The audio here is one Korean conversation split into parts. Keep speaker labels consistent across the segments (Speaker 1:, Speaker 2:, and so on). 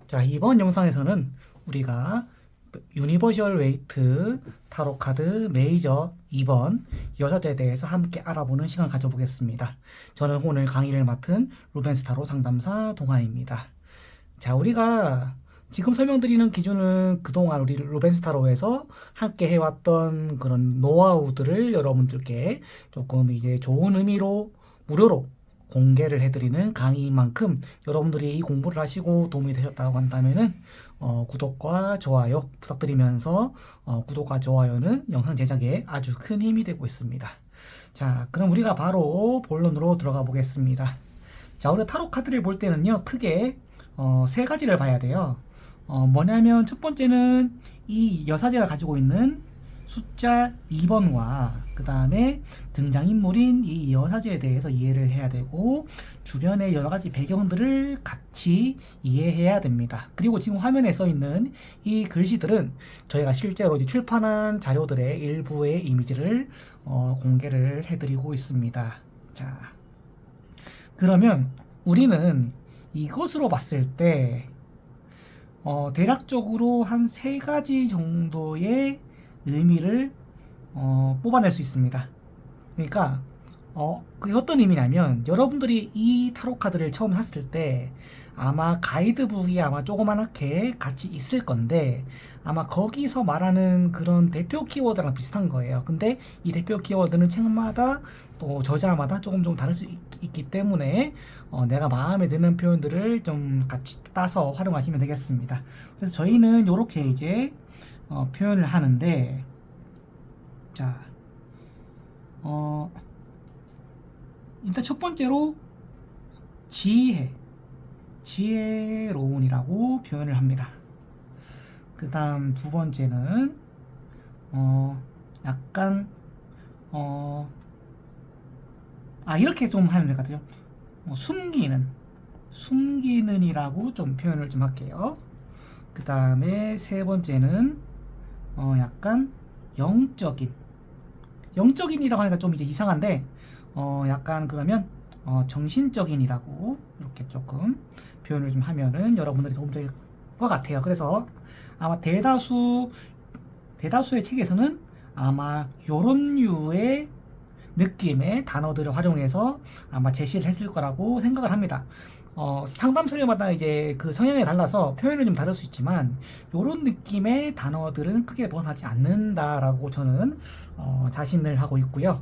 Speaker 1: 자, 이번 영상에서는 우리가 유니버셜 웨이트 타로 카드 메이저 2번 여섯에 대해서 함께 알아보는 시간 가져보겠습니다. 저는 오늘 강의를 맡은 루벤스 타로 상담사 동환입니다. 자, 우리가 지금 설명드리는 기준은 그동안 우리 루벤스 타로에서 함께 해왔던 그런 노하우들을 여러분들께 조금 이제 좋은 의미로 무료로 공개를 해드리는 강의인 만큼 여러분들이 이 공부를 하시고 도움이 되셨다고 한다면은 구독과 좋아요 부탁드리면서 구독과 좋아요는 영상 제작에 아주 큰 힘이 되고 있습니다. 자, 그럼 우리가 바로 본론으로 들어가 보겠습니다. 자, 우리가 타로 카드를 볼 때는요, 크게 세 가지를 봐야 돼요. 뭐냐면 첫 번째는 이 여사제가 가지고 있는 숫자 2번과 그 다음에 등장인물인 이 여사제에 대해서 이해를 해야 되고, 주변의 여러가지 배경들을 같이 이해해야 됩니다. 그리고 지금 화면에 써있는 이 글씨들은 저희가 실제로 이제 출판한 자료들의 일부의 이미지를 공개를 해드리고 있습니다. 자, 그러면 우리는 이것으로 봤을 때 대략적으로 한 세 가지 정도의 의미를 뽑아낼 수 있습니다. 그러니까 그게 어떤 의미냐면, 여러분들이 이 타로 카드를 처음 샀을 때 아마 가이드북이 아마 조그만하게 같이 있을 건데, 아마 거기서 말하는 그런 대표 키워드랑 비슷한 거예요. 근데 이 대표 키워드는 책마다 또 저자마다 조금 다를 수 있기 때문에 내가 마음에 드는 표현들을 좀 같이 따서 활용하시면 되겠습니다. 그래서 저희는 이렇게 이제 표현을 하는데, 자, 일단 첫 번째로 지혜로운이라고 표현을 합니다. 그 다음 두 번째는 약간 이렇게 좀 하면 될 것 같아요. 숨기는이라고 좀 표현을 좀 할게요. 그 다음에 세 번째는 약간 영적인이라고 하니까 좀 이제 이상한데, 약간 그러면 정신적인이라고 이렇게 조금 표현을 좀 하면은 여러분들이 도움 될 것 같아요. 그래서 아마 대다수의 책에서는 아마 요런 류의 느낌의 단어들을 활용해서 아마 제시를 했을 거라고 생각을 합니다. 상담소리마다 이제 그 성향에 달라서 표현은 좀 다를 수 있지만, 요런 느낌의 단어들은 크게 변하지 않는다라고 저는 자신을 하고 있고요.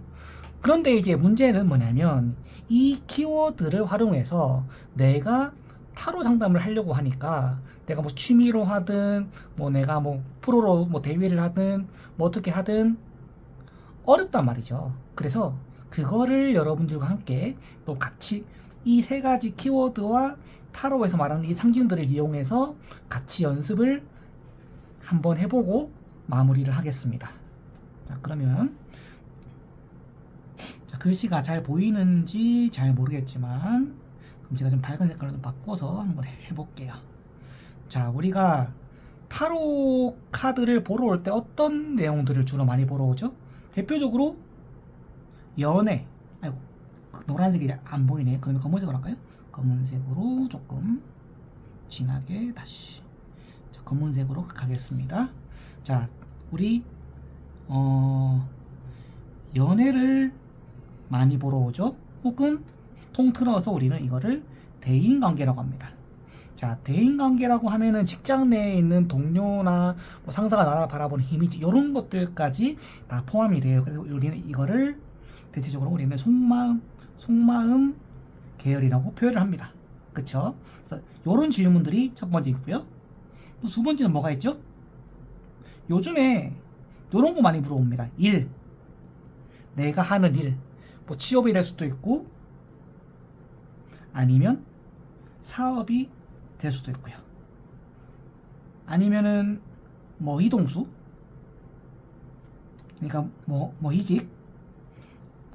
Speaker 1: 그런데 이제 문제는 뭐냐면, 이 키워드를 활용해서 내가 타로 상담을 하려고 하니까, 내가 뭐 취미로 하든 뭐 내가 뭐 프로로 뭐 대회를 하든 뭐 어떻게 하든 어렵단 말이죠. 그래서 그거를 여러분들과 함께 또 같이 이 세 가지 키워드와 타로에서 말하는 이 상징들을 이용해서 같이 연습을 한번 해보고 마무리를 하겠습니다. 자, 그러면 자, 글씨가 잘 보이는지 잘 모르겠지만, 그럼 제가 좀 밝은 색깔로 좀 바꿔서 한번 해볼게요. 자, 우리가 타로 카드를 보러 올 때 어떤 내용들을 주로 많이 보러 오죠? 대표적으로 연애. 아이고, 노란색이 안 보이네. 그러면 검은색으로 할까요? 검은색으로 조금 진하게 다시. 자, 검은색으로 가겠습니다. 자, 우리 연애를 많이 보러 오죠. 혹은 통틀어서 우리는 이거를 대인관계라고 합니다. 자, 대인관계라고 하면은 직장 내에 있는 동료나 뭐 상사가 나를 바라보는 이미지, 이런 것들까지 다 포함이 돼요. 그래서 우리는 이거를 대체적으로 우리는 속마음 계열이라고 표현을 합니다. 그쵸? 그래서 이런 질문들이 첫 번째 있고요. 또 두 번째는 뭐가 있죠? 요즘에 이런 거 많이 물어봅니다. 일, 내가 하는 일, 뭐 취업이 될 수도 있고 아니면 사업이 될 수도 있고요. 아니면은 뭐 이동수, 그러니까 뭐 이직,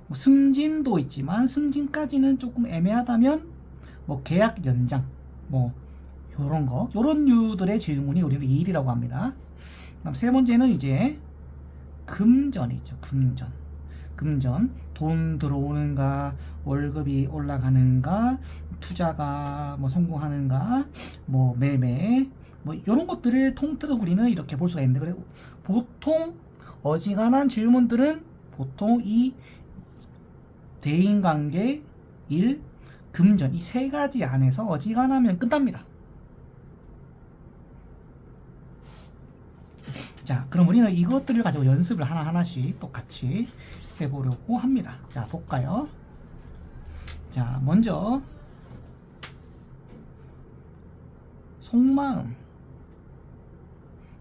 Speaker 1: 뭐 승진도 있지만 승진까지는 조금 애매하다면 뭐 계약 연장, 뭐 요런 류들의 질문이 우리는 이 일이라고 합니다. 그다음 세 번째는 이제 금전이죠. 금전. 돈 들어오는가, 월급이 올라가는가, 투자가 뭐 성공하는가, 뭐 매매, 뭐 이런 것들을 통틀어 우리는 이렇게 볼 수가 있는데, 그래 보통 어지간한 질문들은 보통 이 대인관계, 일, 금전 이 세 가지 안에서 어지간하면 끝납니다. 자, 그럼 우리는 이것들을 가지고 연습을 하나하나씩 똑같이 해보려고 합니다. 자, 볼까요? 자, 먼저 속마음.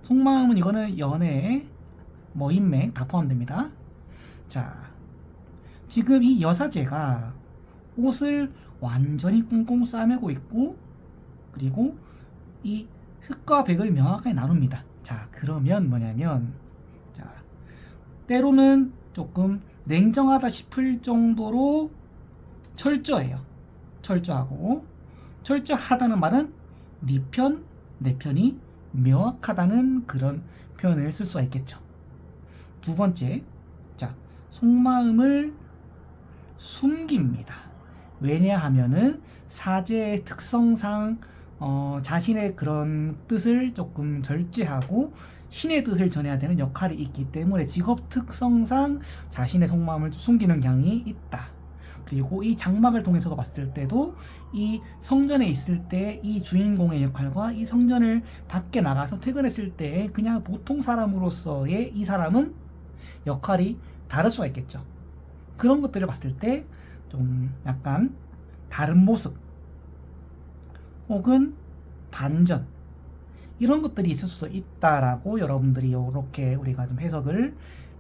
Speaker 1: 속마음은 이거는 연애, 뭐 인맥 다 포함됩니다. 자, 지금 이 여사제가 옷을 완전히 꽁꽁 싸매고 있고, 그리고 이 흑과 백을 명확하게 나눕니다. 자, 그러면 뭐냐면, 자, 때로는 조금 냉정하다 싶을 정도로 철저해요. 철저하고, 철저하다는 말은 네 편, 내 편이 명확하다는 그런 표현을 쓸 수가 있겠죠. 두 번째, 자, 속마음을 숨깁니다. 왜냐하면은 사제의 특성상 자신의 그런 뜻을 조금 절제하고 신의 뜻을 전해야 되는 역할이 있기 때문에 직업 특성상 자신의 속마음을 숨기는 경향이 있다. 그리고 이 장막을 통해서도 봤을 때도 이 성전에 있을 때 이 주인공의 역할과 이 성전을 밖에 나가서 퇴근했을 때 그냥 보통 사람으로서의 이 사람은 역할이 다를 수가 있겠죠. 그런 것들을 봤을 때 좀 약간 다른 모습 혹은 반전 이런 것들이 있을 수도 있다라고 여러분들이 이렇게 우리가 좀 해석을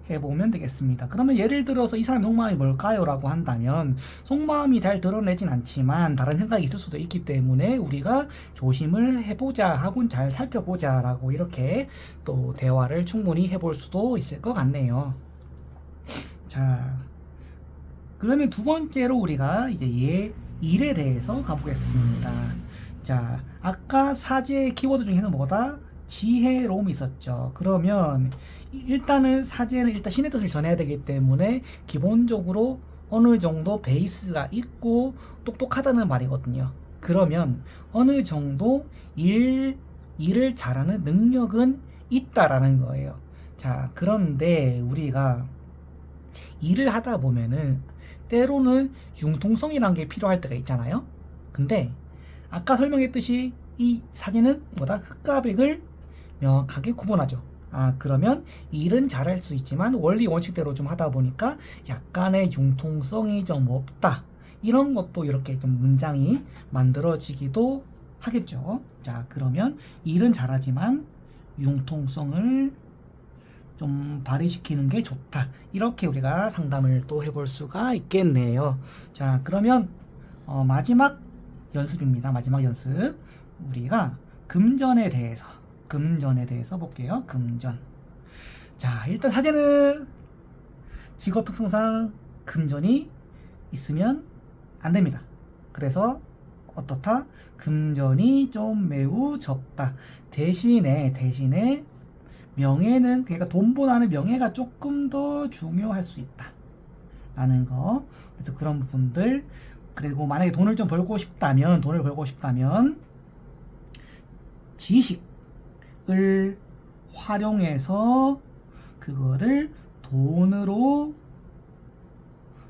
Speaker 1: 해보면 되겠습니다. 그러면 예를 들어서 이 사람의 속마음이 뭘까요? 라고 한다면 속마음이 잘 드러내진 않지만 다른 생각이 있을 수도 있기 때문에 우리가 조심을 해보자 하고는 잘 살펴보자 라고 이렇게 또 대화를 충분히 해볼 수도 있을 것 같네요. 자, 그러면 두 번째로 우리가 이제 일에 대해서 가보겠습니다. 자, 아까 사제의 키워드 중에는 뭐다? 지혜로움이 있었죠. 그러면 일단은 사제는 일단 신의 뜻을 전해야 되기 때문에 기본적으로 어느 정도 베이스가 있고 똑똑하다는 말이거든요. 그러면 어느 정도 일을 잘하는 능력은 있다라는 거예요. 자, 그런데 우리가 일을 하다 보면은 때로는 융통성이라는 게 필요할 때가 있잖아요. 근데 아까 설명했듯이 이 사진은 뭐다? 흑과 백을 명확하게 구분하죠. 아, 그러면 일은 잘할 수 있지만 원리 원칙대로 좀 하다 보니까 약간의 융통성이 좀 없다. 이런 것도 이렇게 좀 문장이 만들어지기도 하겠죠. 자, 그러면 일은 잘하지만 융통성을 좀 발휘시키는 게 좋다. 이렇게 우리가 상담을 또 해볼 수가 있겠네요. 자, 그러면 마지막 연습입니다. 마지막 연습. 우리가 금전에 대해서 볼게요. 금전. 자, 일단 사제는 직업 특성상 금전이 있으면 안 됩니다. 그래서 어떻다? 금전이 좀 매우 적다. 대신에 명예는, 그러니까 돈보다는 명예가 조금 더 중요할 수 있다 라는 거. 그래서 그런 부분들. 그리고 만약에 돈을 벌고 싶다면 지식을 활용해서 그거를 돈으로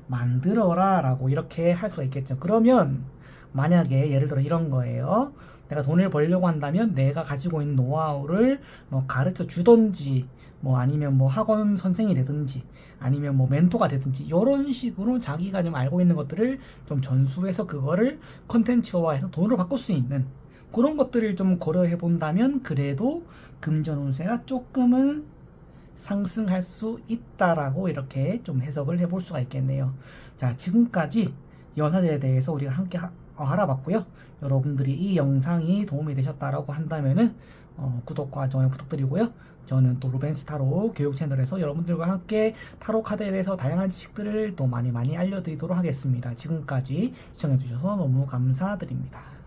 Speaker 1: 만들어라 라고 이렇게 할 수가 있겠죠. 그러면 만약에 예를 들어 이런 거예요. 내가 돈을 벌려고 한다면 내가 가지고 있는 노하우를 뭐 가르쳐 주던지 뭐 아니면 뭐 학원 선생이 되든지 아니면 뭐 멘토가 되든지 이런 식으로 자기가 좀 알고 있는 것들을 좀 전수해서 그거를 컨텐츠화해서 돈으로 바꿀 수 있는 그런 것들을 좀 고려해 본다면 그래도 금전 운세가 조금은 상승할 수 있다라고 이렇게 좀 해석을 해볼 수가 있겠네요. 자, 지금까지 여사제에 대해서 우리가 함께 알아봤고요. 여러분들이 이 영상이 도움이 되셨다라고 한다면은 구독과 좋아요 부탁드리고요. 저는 또 루벤스 타로 교육 채널에서 여러분들과 함께 타로 카드에 대해서 다양한 지식들을 또 많이 알려드리도록 하겠습니다. 지금까지 시청해주셔서 너무 감사드립니다.